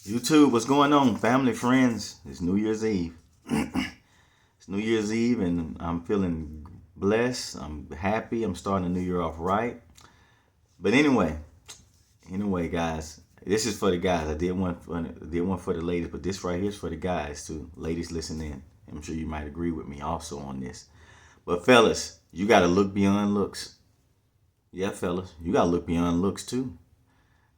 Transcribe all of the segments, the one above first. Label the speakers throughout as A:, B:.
A: YouTube, what's going on, family, friends? It's New Year's Eve. It's New Year's Eve, and I'm feeling blessed. I'm happy. I'm starting the new year off right. But anyway, guys, this is for the guys. I did one for the ladies, but this right here is for the guys too. Ladies, listen in. I'm sure you might agree with me also on this. But fellas, you gotta look beyond looks. Yeah, fellas, you gotta look beyond looks too.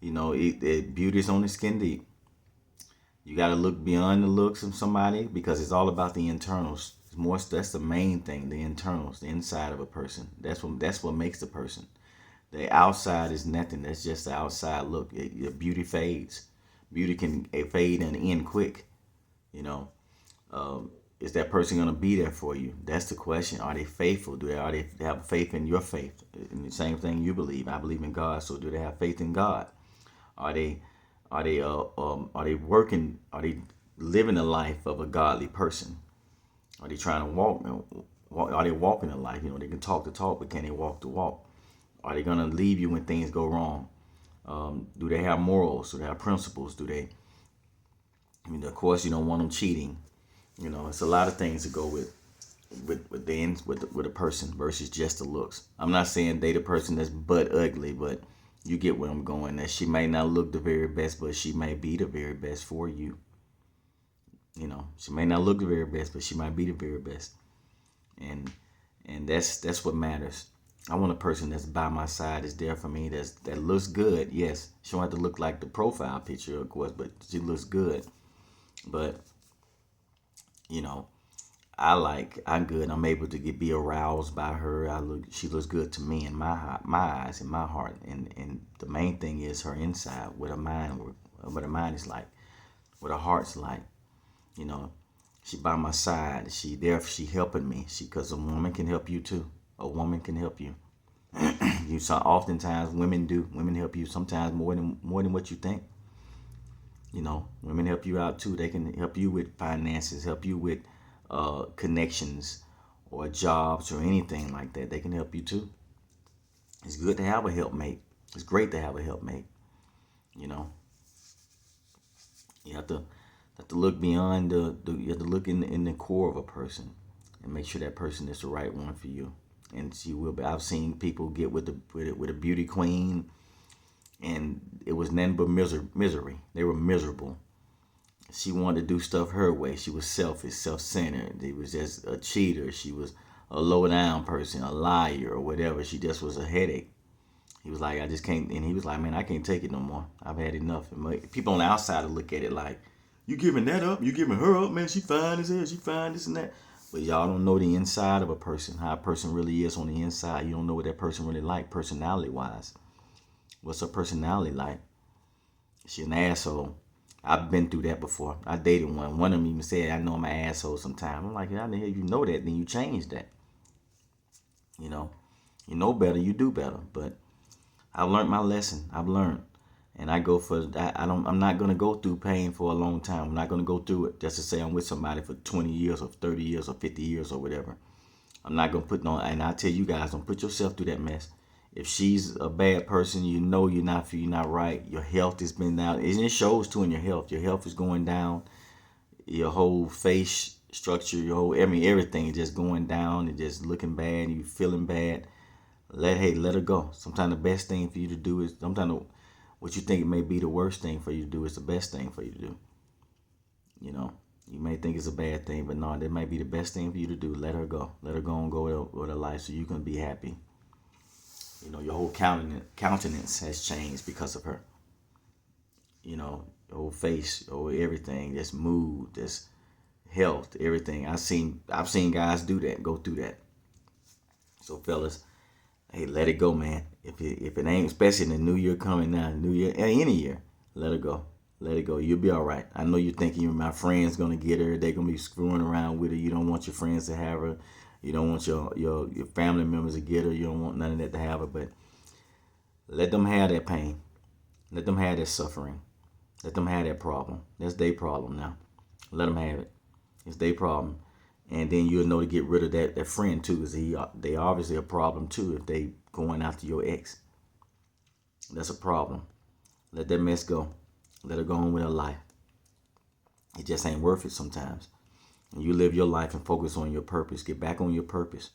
A: Beauty's only skin deep. You got to look beyond the looks of somebody because it's all about the internals. It's more. That's the main thing. The internals, the inside of a person. That's what makes the person. The outside is nothing. That's just the outside look. Your beauty fades. Beauty can fade and end quick. You know, is that person gonna be there for you? That's the question. Are they faithful? Are they have faith in your faith? In the same thing you believe. I believe in God. So do they have faith in God? Are they are they working? Are they living the life of a godly person? Are they trying to walk? Are they walking the life? They can talk the talk, but can they walk the walk? Are they gonna leave you when things go wrong? Do they have morals? Do they have principles? Do they? Of course, you don't want them cheating. It's a lot of things to go with a person versus just the looks. I'm not saying date a person that's butt ugly, but you get where I'm going. That she may not look the very best, but she may be the very best for you. She may not look the very best, but she might be the very best. And that's what matters. I want a person that's by my side, is there for me, that looks good. Yes, she don't have to look like the profile picture, of course, but she looks good. But you know, I'm good. I'm able to be aroused by her. She looks good to me in my eyes, in my heart, and the main thing is her inside, what her mind is like, what her heart's like. You know, she by my side. She there. She helping me. Because a woman can help you too. A woman can help you. You saw oftentimes women do. Women help you sometimes more than what you think. Women help you out too. They can help you with finances, help you with connections or jobs or anything like that. They can help you too. It's good to have a helpmate. It's great to have a helpmate. You know, you have to look beyond you have to look in the core of a person and make sure that person is the right one for you. And she will be. I've seen people get with a beauty queen, and it was nothing but misery. They were miserable. She wanted to do stuff her way. She was selfish, self-centered. She was just a cheater. She was a low-down person, a liar, or whatever. She just was a headache. He was like, I just can't. And he was like, man, I can't take it no more. I've had enough. And people on the outside will look at it like, you giving that up? You giving her up? Man, she fine as hell. She fine, this and that. But y'all don't know the inside of a person, how a person really is on the inside. You don't know what that person really like, personality-wise. What's her personality like? Is she an asshole? I've been through that before. I dated one. One of them even said, I know I'm an asshole sometimes. I'm like, how the hell you know that? Then you change that. You know, you know better, you do better. But I've learned my lesson. I've learned. And I go for that. I'm not gonna go through pain for a long time. I'm not gonna go through it just to say I'm with somebody for 20 years or 30 years or 50 years or whatever. I'm not gonna put no. And I tell you guys, don't put yourself through that mess. If she's a bad person, you're not right. Your health has been down, and it shows too in your health. Your health is going down. Your whole face structure, everything is just going down and just looking bad. You feeling bad. Let her go. Sometimes the best thing for you to do is sometimes what you think may be the worst thing for you to do is the best thing for you to do. You know, you may think it's a bad thing, but no, that might be the best thing for you to do. Let her go. Let her go and go with her life so you can be happy. Your whole countenance has changed because of her. Your whole face, your everything, this mood, this health, everything. I've seen guys do that, go through that. So fellas, hey, let it go, man. If it ain't, especially in the new year coming now, new year, any year, let it go. Let it go. You'll be all right. I know you're thinking my friend's gonna get her. They're gonna be screwing around with her. You don't want your friends to have her. You don't want your family members to get her. You don't want none of that to have her. But let them have that pain. Let them have that suffering. Let them have that problem. That's their problem now. Let them have it. It's their problem. And then you'll know to get rid of that friend too, because they obviously a problem too if they going after your ex. That's a problem. Let that mess go. Let her go on with her life. It just ain't worth it sometimes. And you live your life and focus on your purpose. Get back on your purpose.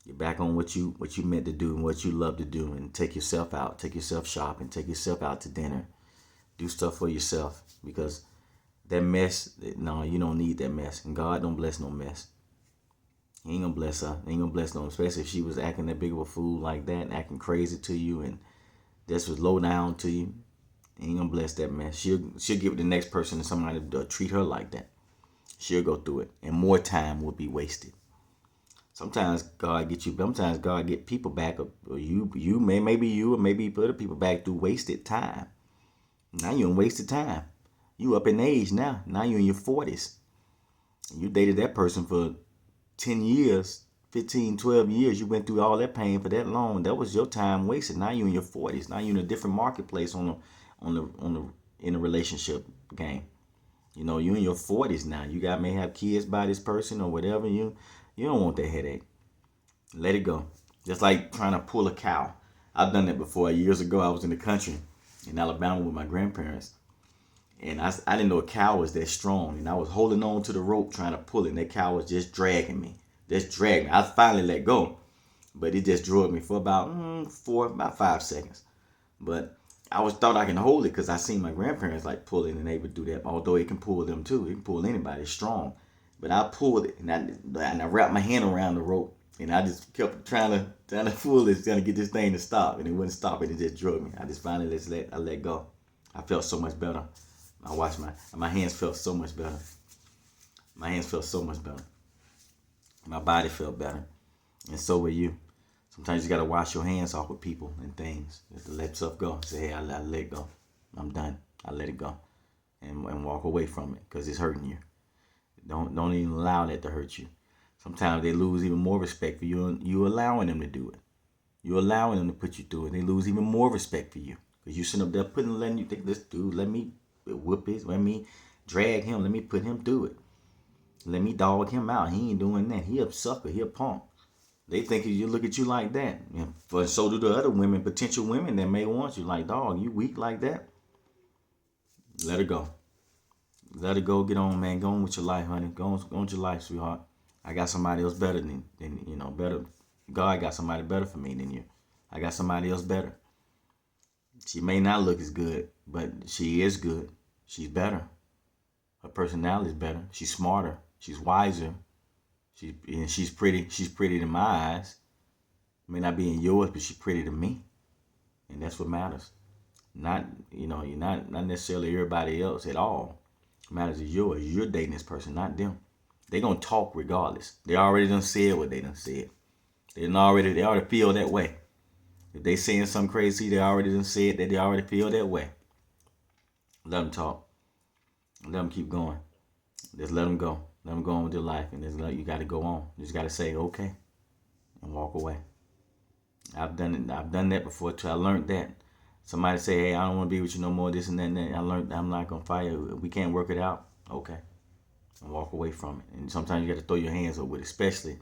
A: Get back on what you meant to do and what you love to do, and take yourself out. Take yourself shopping. Take yourself out to dinner. Do stuff for yourself, because that mess, no, you don't need that mess. And God don't bless no mess. He ain't gonna bless her. He ain't gonna bless no, especially if she was acting that big of a fool like that, and acting crazy to you, and this was low down to you. He ain't gonna bless that mess. She'll give it the next person, and somebody to treat her like that. She'll go through it, and more time will be wasted. Sometimes God get you. Sometimes God get people back, or maybe other people back through wasted time. Now you in wasted time. You up in age now. Now you in your 40s. You dated that person for 10 years, 15, 12 years. You went through all that pain for that long. That was your time wasted. Now you in your 40s. Now you in a different marketplace in the relationship game. You know, you in your 40s now. You may have kids by this person or whatever. You don't want that headache. Let it go. Just like trying to pull a cow. I've done that before. Years ago, I was in the country in Alabama with my grandparents. And I didn't know a cow was that strong. And I was holding on to the rope trying to pull it. And that cow was just dragging me. Just dragging me. I finally let go. But it just drug me for about 5 seconds. But I thought I can hold it because I seen my grandparents like pulling, and they would do that. Although it can pull them too. It can pull anybody. It's strong. But I pulled it, and I wrapped my hand around the rope, and I just kept trying to pull it, trying to get this thing to stop, and it wouldn't stop. It just drug me. I just finally let go. I felt so much better. I watched my hands felt so much better. My hands felt so much better. My body felt better, and so will you. Sometimes you gotta wash your hands off with people and things. Just to let stuff go. Say, hey, I let go. I'm done. I let it go, and walk away from it because it's hurting you. Don't even allow that to hurt you. Sometimes they lose even more respect for you, and you allowing them to do it. You're allowing them to put you through it. They lose even more respect for you because you sitting up there letting you think, this dude, let me whoop his, let me drag him, let me put him through it. Let me dog him out. He ain't doing that. He a sucker. He a punk. They think you look at you like that. And so do the other women, potential women that may want you. Like, dog, you weak like that? Let it go. Let it go. Get on, man. Go on with your life, honey. Go on with your life, sweetheart. I got somebody else better than better. God got somebody better for me than you. I got somebody else better. She may not look as good, but she is good. She's better. Her personality is better. She's smarter. She's wiser. She's pretty. She's pretty in my eyes. May not be in yours, but she's pretty to me, and that's what matters. Not you're not necessarily everybody else at all. What matters is yours. You're dating this person, not them. They gonna talk regardless. They already done said what they done said. They already feel that way. If they saying something crazy, they already done said that they already feel that way. Let them talk. Let them keep going. Just let them go. Let them go on with their life, and you got to go on. You just got to say okay, and walk away. I've done it. I've done that before too. I learned that. Somebody say, "Hey, I don't want to be with you no more." This and that. And that. I learned I'm not gonna fight. We can't work it out. Okay, and walk away from it. And sometimes you got to throw your hands up with it,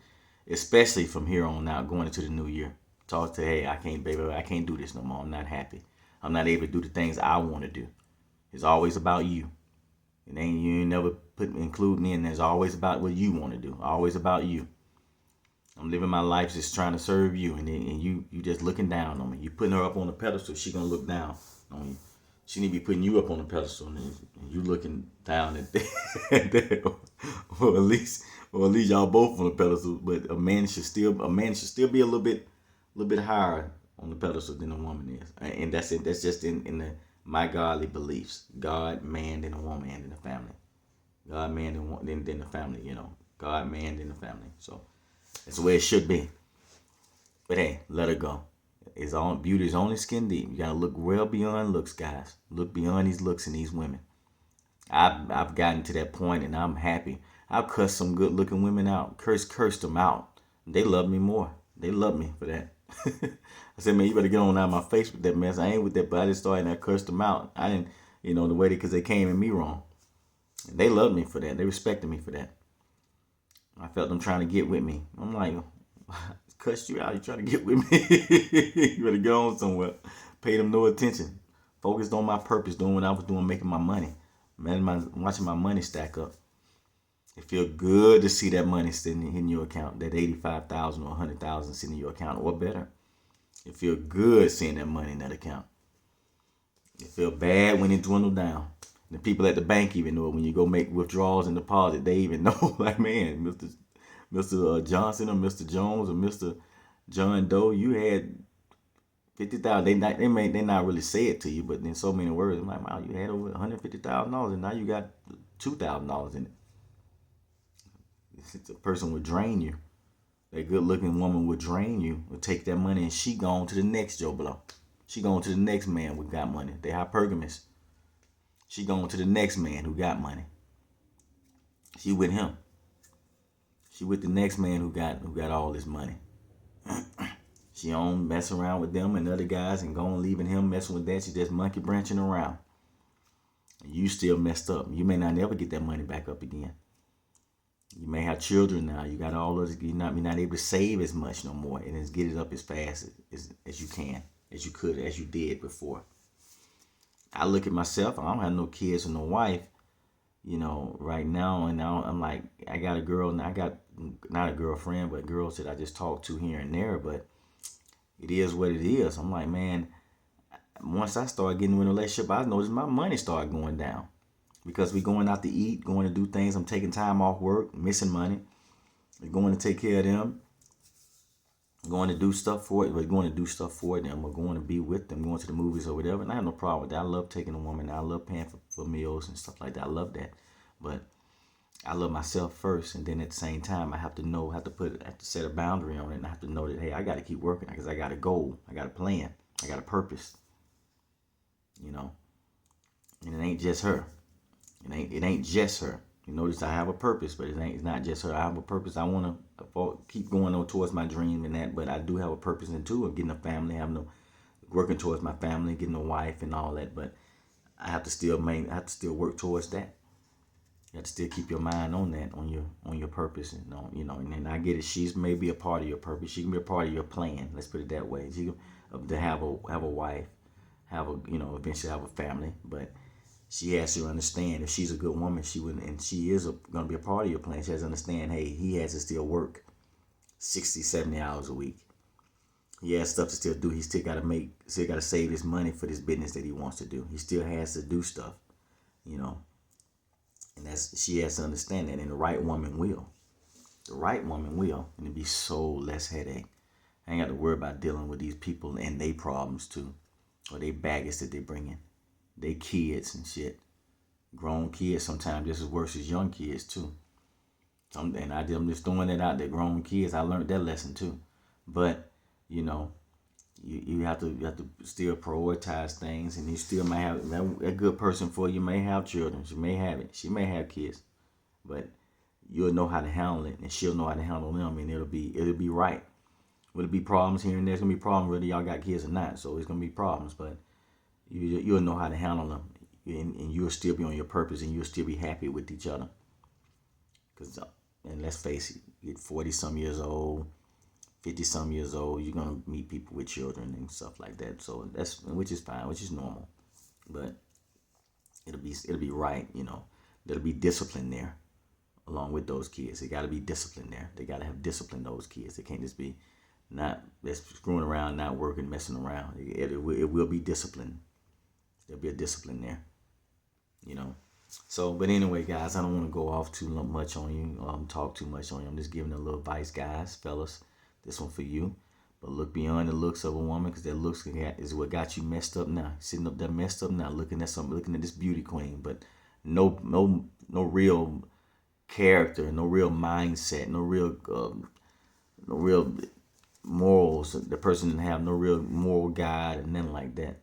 A: especially from here on out, going into the new year. Talk to, hey, I can't do this no more. I'm not happy. I'm not able to do the things I want to do. It's always about you. You ain't never include me, and it's always about what you want to do. Always about you. I'm living my life just trying to serve you, and you just looking down on me. You putting her up on the pedestal, she gonna look down on you. She need to be putting you up on the pedestal, and you looking down at that. or at least y'all both on the pedestal. But a man should still be a little bit higher on the pedestal than a woman is, and that's it. That's just in my godly beliefs. God, man, then a woman, and then the family. God, man, then the family. God, man, then the family. So that's the way it should be. But hey, let her go. Beauty is only skin deep. You gotta look well beyond looks, guys. Look beyond these looks and these women. I've gotten to that point, and I'm happy. I've cussed some good looking women out. Cursed them out. They love me more. They love me for that. I said, man, you better get on out of my face with that mess. I ain't with that, but I just started and I cursed them out. I didn't, the way because they came at me wrong. And they loved me for that. They respected me for that. I felt them trying to get with me. I'm like, cussed you out. You trying to get with me? You better get on somewhere. Paid them no attention. Focused on my purpose, doing what I was doing, making my money. watching my money stack up. It feel good to see that money sitting in your account, that 85,000 or 100,000 sitting in your account, or better. It feel good seeing that money in that account. It feel bad when it dwindled down. The people at the bank even know it. When you go make withdrawals and deposit, they even know. Like, man, Mr. Johnson or Mr. Jones or Mr. John Doe, you had 50,000. They not really say it to you, but in so many words, I'm like, wow, you had over $150,000, and now you got $2,000 in it. The person would drain you. That good-looking woman would drain you, would take that money, and she gone to the next Joe Blow. She gone to the next man who got money. They hypergamous. She gone to the next man who got money. She with him. She with the next man who got all this money. She don't mess around with them and other guys and going leaving him messing with that. She just monkey branching around. You still messed up. You may not never get that money back up again. You may have children now. You got all those. You're not able to save as much no more, and get it up as fast as you can, as you could, as you did before. I look at myself. I don't have no kids or no wife, right now, and now I'm like, I got a girl, and I got not a girlfriend, but girls that I just talk to here and there. But it is what it is. I'm like, man. Once I start getting in a relationship, I noticed my money started going down. Because we're going out to eat, going to do things. I'm taking time off work, missing money. We're going to take care of them. Going to do stuff for it. We're going to do stuff for them. We're going to be with them, going to the movies or whatever. And I have no problem with that. I love taking a woman. I love paying for meals and stuff like that. I love that. But I love myself first. And then at the same time, I have to set a boundary on it. And I have to know that, hey, I got to keep working because I got a goal. I got a plan. I got a purpose. And it ain't just her. It ain't just her. You notice I have a purpose, but it's not just her. I have a purpose. I want to keep going on towards my dream and that, but I do have a purpose in too of getting a family, working towards my family, getting a wife and all that. But I have to still work towards that. You have to still keep your mind on that, on your purpose, and And then I get it. She's maybe a part of your purpose. She can be a part of your plan. Let's put it that way. She can, to have a wife, eventually have a family, but she has to understand if she's a good woman, she would, and she is going to be a part of your plan. She has to understand, hey, he has to still work 60, 70 hours a week. He has stuff to still do. He still got to save his money for this business that he wants to do. He still has to do stuff, and she has to understand that, and the right woman will. The right woman will, and it'd be so less headache. I ain't got to worry about dealing with these people and their problems too, or their baggage that they bring in. They kids and shit. Grown kids sometimes just as worse as young kids too. And I'm just throwing that out there. Grown kids, I learned that lesson too. But you have to still prioritize things, and you still may have a good person for you. May have children. She may have it. She may have kids, but you'll know how to handle it, and she'll know how to handle them, and it'll be right. Will it be problems here and there? It's gonna be problems whether y'all got kids or not. So it's gonna be problems, but you'll know how to handle them, and you'll still be on your purpose, and you'll still be happy with each other. And let's face it, you're 40-some years old, 50-some years old, you're gonna meet people with children and stuff like that. So which is fine, which is normal, but it'll be right. There'll be discipline there, along with those kids. They got to be disciplined there. They got to have discipline. Those kids. They can't just be not screwing around, not working, messing around. It will be discipline. There'll be a discipline there, So, but anyway, guys, I don't want to go off too much on you, talk too much on you. I'm just giving a little advice, guys, fellas. This one for you. But look beyond the looks of a woman, because that looks is what got you messed up now. Sitting up there messed up now, looking at this beauty queen, but no real character, no real mindset, no real morals. The person didn't have no real moral guide and nothing like that.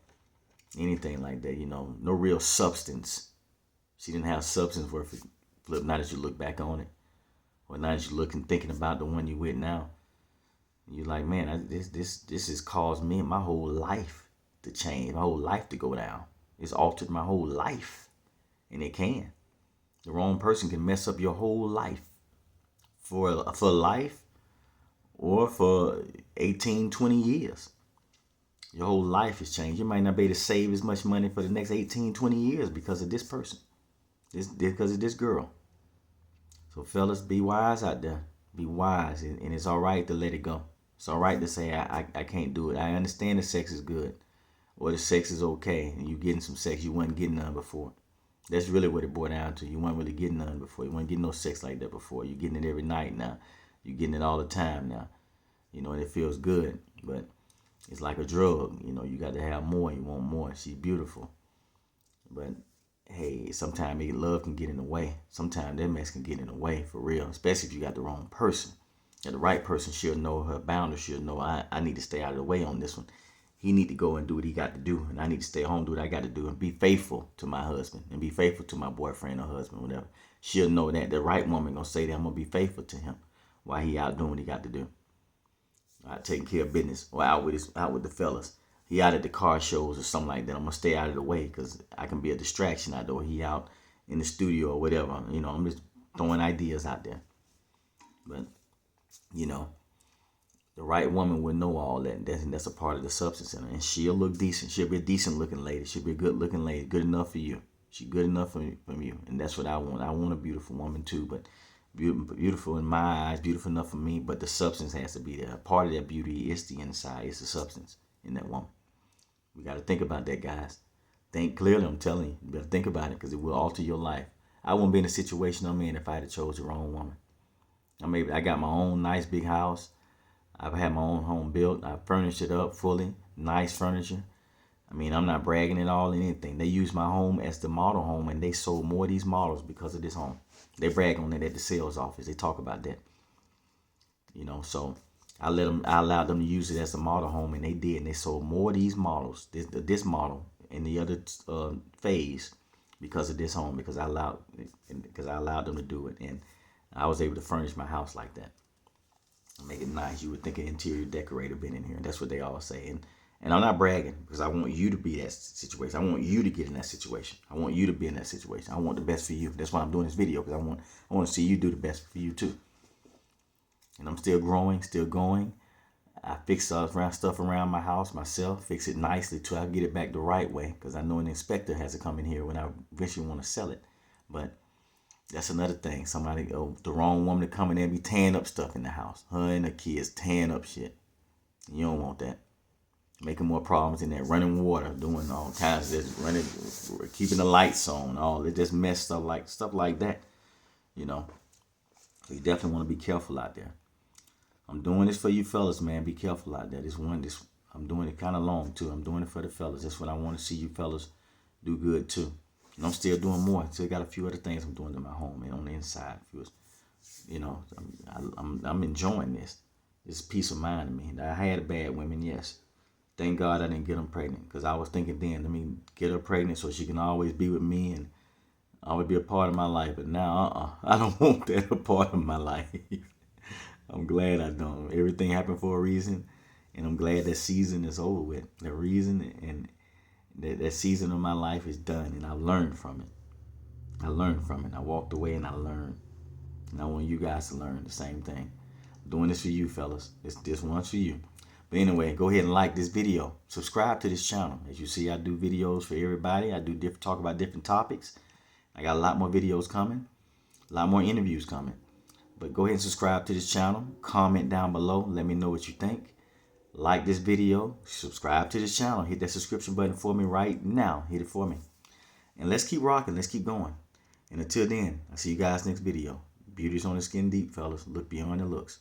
A: Anything like that, no real substance. She didn't have substance worth it. Flip, now that you look back on it, or now that you look and thinking about the one you with now, you're like, man, this has caused me my whole life to change, my whole life to go down. It's altered my whole life, and it can. The wrong person can mess up your whole life for life, or for 18, 20 years. Your whole life has changed. You might not be able to save as much money for the next 18, 20 years because of this person. This because of this girl. So fellas, be wise out there. Be wise, and it's all right to let it go. It's all right to say I can't do it. I understand the sex is good, or the sex is okay, and you getting some sex you wasn't getting none before. That's really what it boiled down to. You weren't really getting none before. You weren't getting no sex like that before. You're getting it every night now. You're getting it all the time now. You know, and it feels good, but it's like a drug. You know, you got to have more. You want more. She's beautiful, but hey, sometimes love can get in the way. Sometimes that mess can get in the way for real, especially if you got the wrong person. And the right person, she'll know her boundaries. She'll know I need to stay out of the way on this one. He need to go and do what he got to do, and I need to stay home, do what I got to do, and be faithful to my husband, and be faithful to my boyfriend or husband, whatever. She'll know that the right woman gonna say that I'm gonna be faithful to him while he out doing what he got to do. Taking care of business, or out with the fellas. He out at the car shows or something like that. I'm gonna stay out of the way because I can be a distraction out there. He out in the studio or whatever. You know, I'm just throwing ideas out there. But you know, the right woman will know all that. That's a part of the substance in her, and she'll look decent. She'll be a decent looking lady. She'll be a good looking lady, good enough for you. She's good enough from you, and that's what I want. I want a beautiful woman too, but beautiful in my eyes, beautiful enough for me. But the substance has to be there. Part of that beauty is the inside. It's the substance in that woman. We got to think about that, guys. Think clearly. I'm telling you, you better think about it because it will alter your life. I wouldn't be in the situation I'm in if I had chose the wrong woman. I got my own nice big house. I've had my own home built. I furnished it up fully, nice furniture. I mean, I'm not bragging at all or anything. They used my home as the model home, and they sold more of these models because of this home. They brag on it at the sales office. They talk about that. You know, so I allowed them to use it as a model home, and they did. And they sold more of these models, this model, and the other phase, because of this home. Because I allowed them to do it, and I was able to furnish my house like that, make it nice. You would think an interior decorator been in here, and that's what they all say. And I'm not bragging because I want you to be that situation. I want you to get in that situation. I want you to be in that situation. I want the best for you. That's why I'm doing this video, because I want to see you do the best for you too. And I'm still growing, still going. I fix stuff around my house myself, fix it nicely till I get it back the right way, because I know an inspector has to come in here when I eventually want to sell it. But that's another thing. The wrong woman to come in there and be tearing up stuff in the house. Her and the kids tearing up shit. You don't want that. Making more problems in there, running water, doing all kinds of this, keeping the lights on, all it just mess stuff like that. You know, so you definitely want to be careful out there. I'm doing this for you fellas, man. Be careful out there. I'm doing it kind of long too. I'm doing it for the fellas. That's what I want to see you fellas do good too. And I'm still doing more. Still got a few other things I'm doing to my home and on the inside. You know, I'm enjoying this. It's peace of mind to me. I had bad women, yes. Thank God I didn't get them pregnant, because I was thinking then, let me get her pregnant so she can always be with me and always be a part of my life. But now, I don't want that a part of my life. I'm glad I don't. Everything happened for a reason, and I'm glad that season is over with. The reason and that season of my life is done, and I learned from it. I walked away and I learned. And I want you guys to learn the same thing. I'm doing this for you, fellas. This one's for you. But anyway, go ahead and like this video. Subscribe to this channel. As you see, I do videos for everybody. I do talk about different topics. I got a lot more videos coming. A lot more interviews coming. But go ahead and subscribe to this channel. Comment down below. Let me know what you think. Like this video. Subscribe to this channel. Hit that subscription button for me right now. Hit it for me. And let's keep rocking. Let's keep going. And until then, I'll see you guys next video. Beauty's on the skin deep, fellas. Look beyond the looks.